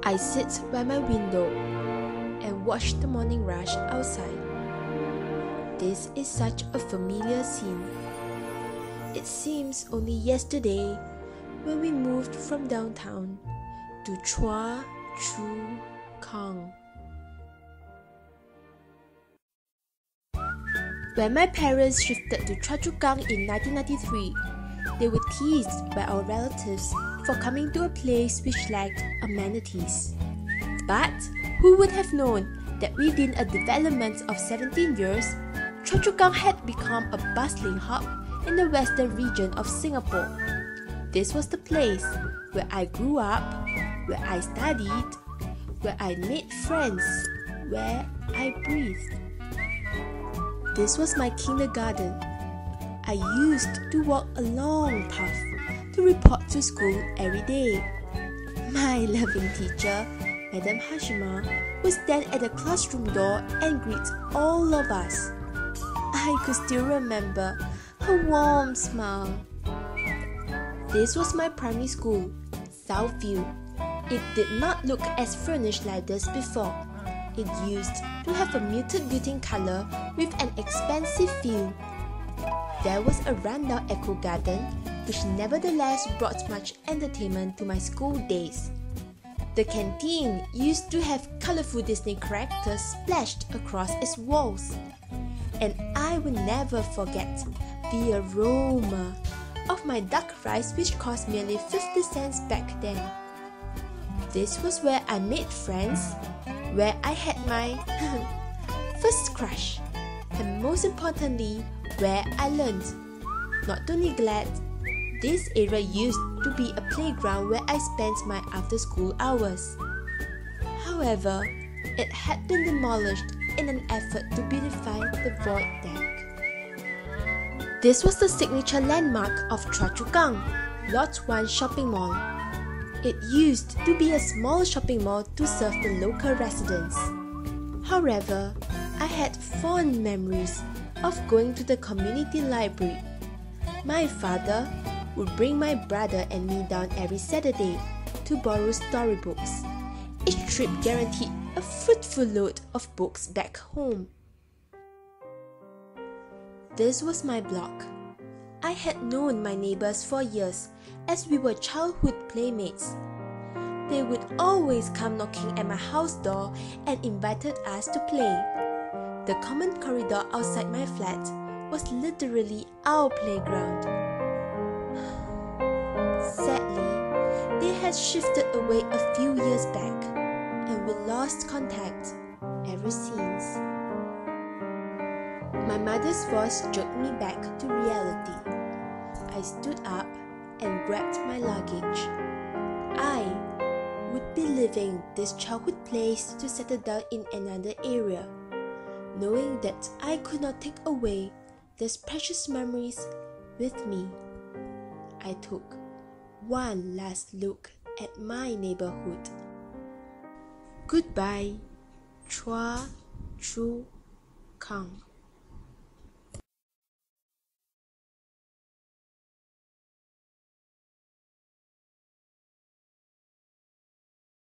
I sit by my window and watch the morning rush outside. This is such a familiar scene. It seems only yesterday when we moved from downtown to Choa Chu Kang. When my parents shifted to Choa Chu Kang in 1993, they were teased by our relatives for coming to a place which lacked amenities. But who would have known that within a development of 17 years, Choa Chu Kang had become a bustling hub in the western region of Singapore. This was the place where I grew up, where I studied, where I made friends, where I breathed. This was my kindergarten. I used to walk a long path to report to school every day. My loving teacher, Madam Hashima, would stand at the classroom door and greet all of us. I could still remember her warm smile. This was my primary school, Southview. It did not look as furnished like this before. It used to have a muted building color with an expansive view. There was a rundown echo garden, which nevertheless brought much entertainment to my school days. The canteen used to have colorful Disney characters splashed across its walls. And I will never forget the aroma of my duck rice, which cost merely 50 cents back then. This was where I made friends, where I had my first crush, and most importantly, where I learned not to neglect. This area used to be a playground where I spent my after-school hours. However, it had been demolished in an effort to beautify the void deck. This was the signature landmark of Choa Chu Kang, Lot 1 shopping mall. It used to be a small shopping mall to serve the local residents. However, I had fond memories of going to the community library. My father would bring my brother and me down every Saturday to borrow storybooks. Each trip guaranteed a fruitful load of books back home. This was my block. I had known my neighbors for years as we were childhood playmates. They would always come knocking at my house door and invited us to play. The common corridor outside my flat was literally our playground. Sadly, they had shifted away a few years back, and we lost contact ever since. My mother's voice jerked me back to reality. I stood up and grabbed my luggage. I would be leaving this childhood place to settle down in another area, knowing that I could not take away these precious memories with me. I took one last look at my neighborhood. Goodbye, Choa Chu Kang.